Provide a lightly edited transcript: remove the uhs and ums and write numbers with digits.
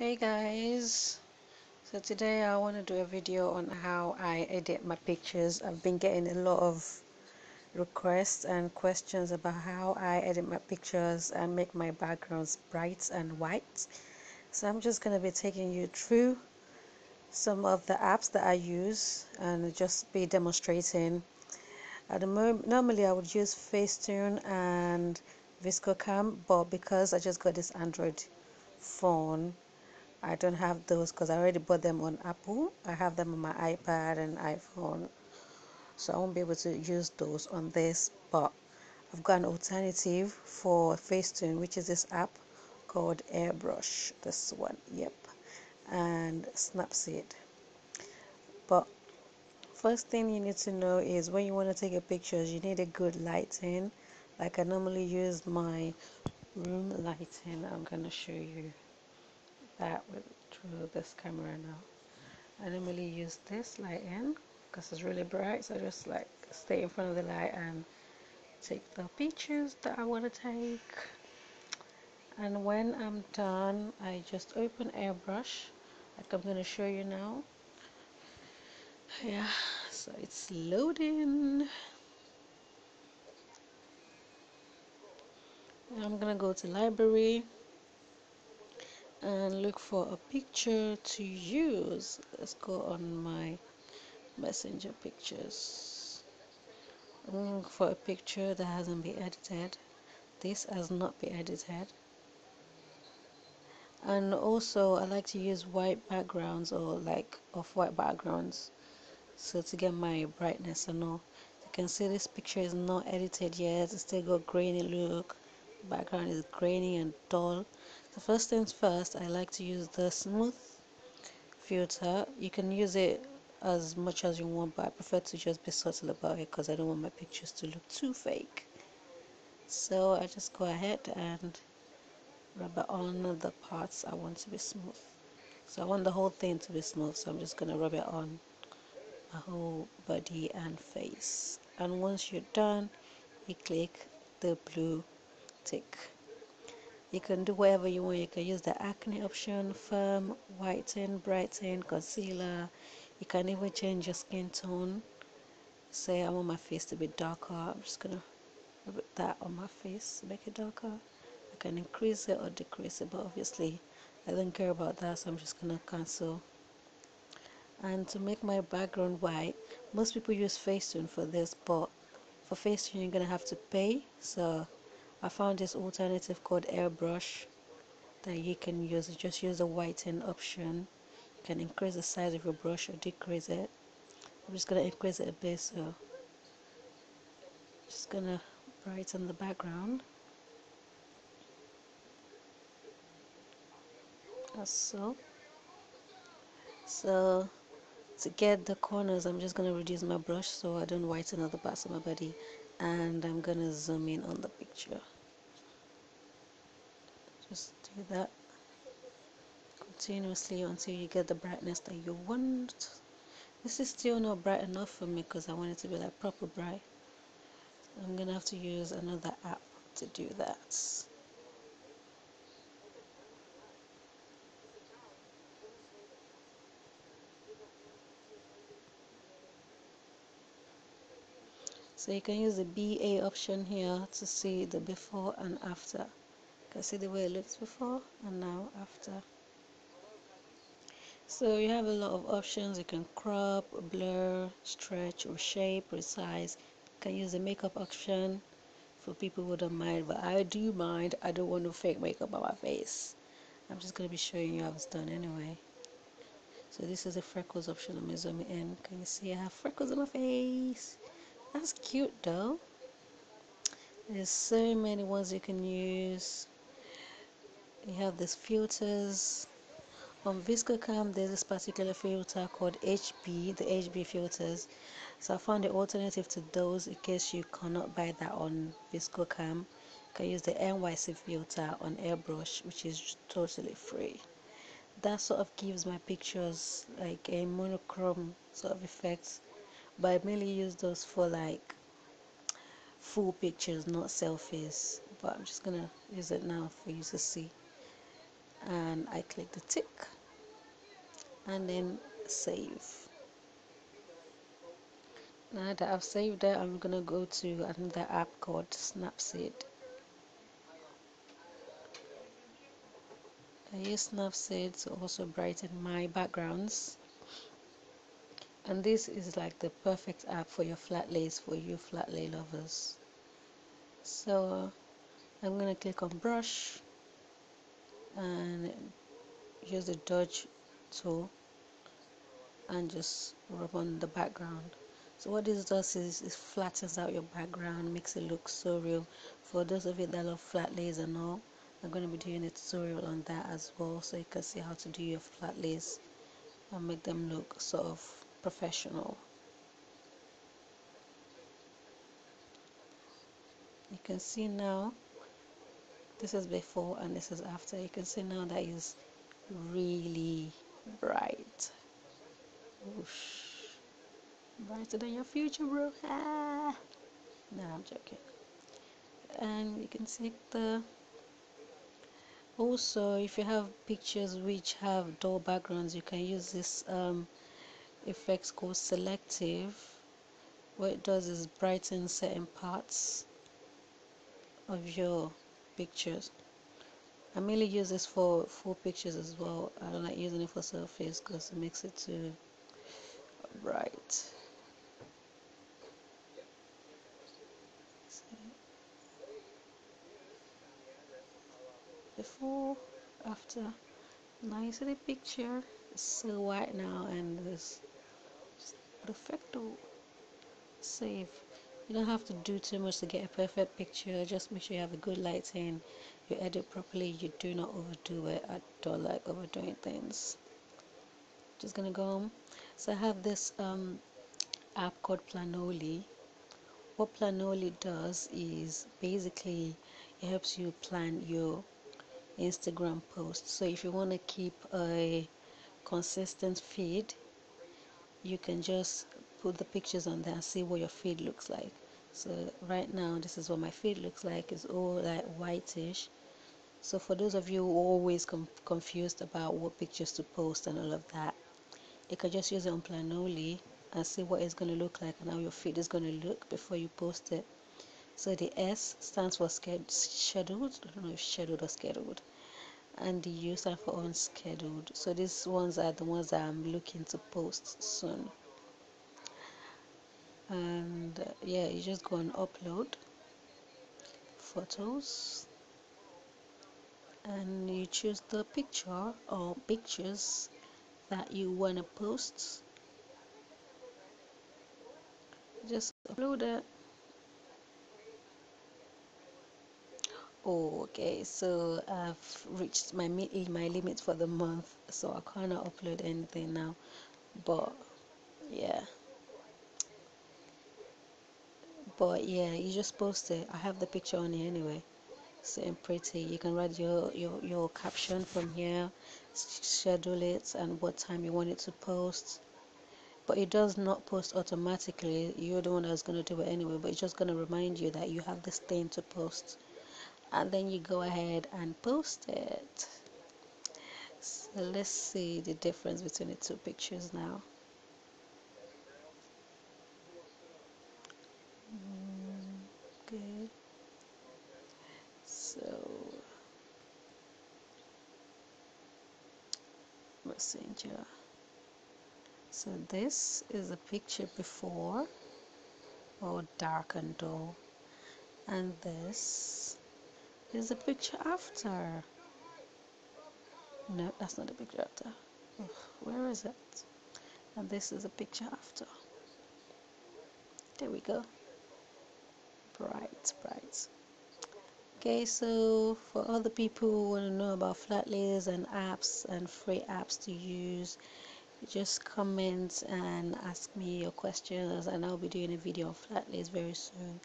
Hey guys, so today I want to do a video on how I edit my pictures. I've been getting a lot of requests and questions about how I edit my pictures and make my backgrounds bright and white. So I'm just going to be taking you through some of the apps that I use and just be demonstrating. Normally I would use Facetune and VSCOcam, but because I just got this Android phone, I don't have those because I already bought them on Apple. I have them on my iPad and iPhone, so I won't be able to use those on this. But I've got an alternative for Facetune, which is this app called Airbrush. This one, yep, and Snapseed. But first thing you need to know is when you want to take your pictures, you need a good lighting. Like I normally use my room lighting. I'm gonna show you that through this camera now. I normally use this lighting because it's really bright, so I just like stay in front of the light and take the pictures that I want to take. And when I'm done, I just open Airbrush like I'm going to show you now. Yeah, so it's loading. I'm going to go to library and look for a picture to use. Let's go on my messenger pictures. I'm going to look for a picture that hasn't been edited. This has not been edited. And also I like to use white backgrounds or like off-white backgrounds, so to get my brightness and all. You can see this picture is not edited yet. It's still got grainy look. Background is grainy and dull. So first things first, I like to use the smooth filter. You can use it as much as you want, but I prefer to just be subtle about it because I don't want my pictures to look too fake. So I just go ahead and rub it on the parts I want to be smooth. So I want the whole thing to be smooth, so I'm just going to rub it on my whole body and face. And once you're done, you click the blue tick. You can do whatever you want. You can use the acne option, firm, whiten, brighten, concealer. You can even change your skin tone. Say I want my face to be darker, I'm just going to rub that on my face to make it darker. I can increase it or decrease it, but obviously I don't care about that, so I'm just gonna cancel. And to make my background white, most people use Facetune for this, but for Facetune you're gonna have to pay. So I found this alternative called Airbrush that you can use. You just use the whiten option. You can increase the size of your brush or decrease it. I'm just gonna increase it a bit, so just gonna brighten the background as so. So to get the corners, I'm just going to reduce my brush so I don't whiten other parts of my body, and I'm going to zoom in on the picture. Just do that continuously until you get the brightness that you want. This is still not bright enough for me because I want it to be like proper bright. I'm going to have to use another app to do that. So you can use the BA option here to see the before and after. You can see the way it looks before and now after. So you have a lot of options. You can crop, blur, stretch, reshape, resize. You can use the makeup option for people who don't mind, but I do mind. I don't want no fake makeup on my face. I'm just going to be showing you how it's done anyway. So this is the freckles option. I'm going to zoom in. Can you see I have freckles on my face? That's cute though. There's so many ones you can use. You have these filters. On VSCOcam, there's this particular filter called HB, the HB filters. So I found the alternative to those in case you cannot buy that on VSCOcam. You can use the NYC filter on Airbrush, which is totally free. That sort of gives my pictures like a monochrome sort of effect, but I mainly use those for like full pictures, not selfies. But I'm just gonna use it now for you to see. and I click the tick and then save. Now that I've saved it, I'm gonna go to another app called Snapseed. I use Snapseed to also brighten my backgrounds, and this is like the perfect app for your flat lays, for you flat lay lovers. So I'm gonna click on brush and use the dodge tool and just rub on the background. So what this does is it flattens out your background, makes it look so real. For those of you that love flat lays and all, I'm going to be doing a tutorial on that as well, so you can see how to do your flat lays and make them look sort of professional. You can see now, this is before and this is after. You can see now that is really bright. Whoosh. Brighter than your future, bro. Ah. Nah, I'm joking. And you can take the, also if you have pictures which have dull backgrounds, you can use this effect called selective. What it does is brighten certain parts of your pictures. I mainly use this for full pictures as well. I don't like using it for selfies because it makes it too bright. So, before, after. Now you see the picture. It's so white now and it's perfecto. Save. You don't have to do too much to get a perfect picture. Just make sure you have a good lighting, you edit properly, you do not overdo it. I don't like overdoing things. Just gonna go home. So I have this app called Planoly. What Planoly does is basically it helps you plan your Instagram posts. So if you want to keep a consistent feed, you can just put the pictures on there and see what your feed looks like. So right now this is what my feed looks like. It's all like whitish. So for those of you who are always confused about what pictures to post and all of that, you can just use it on Planoly and see what it's going to look like and how your feed is going to look before you post it. So the S stands for scheduled. I don't know if scheduled or scheduled, and the U stands for unscheduled. So these ones are the ones that I'm looking to post soon. And yeah, you just go and upload photos and you choose the picture or pictures that you want to post. Just upload it. Oh, okay, so I've reached my limit for the month, so I cannot upload anything now. But yeah, you just post it. I have the picture on here anyway, so pretty. You can write your caption from here, schedule it and what time you want it to post. But it does not post automatically. You're the one that's going to do it anyway, but it's just going to remind you that you have this thing to post, and then you go ahead and post it. So let's see the difference between the two pictures now. Okay, so messenger. So this is a picture before, or dark and dull, and this is a picture after. No, that's not the picture after. Ugh, where is it? And this is a picture after. There we go. Bright, bright. Okay, so for other people who want to know about flat layers and apps and free apps to use, just comment and ask me your questions, and I'll be doing a video on flat layers very soon.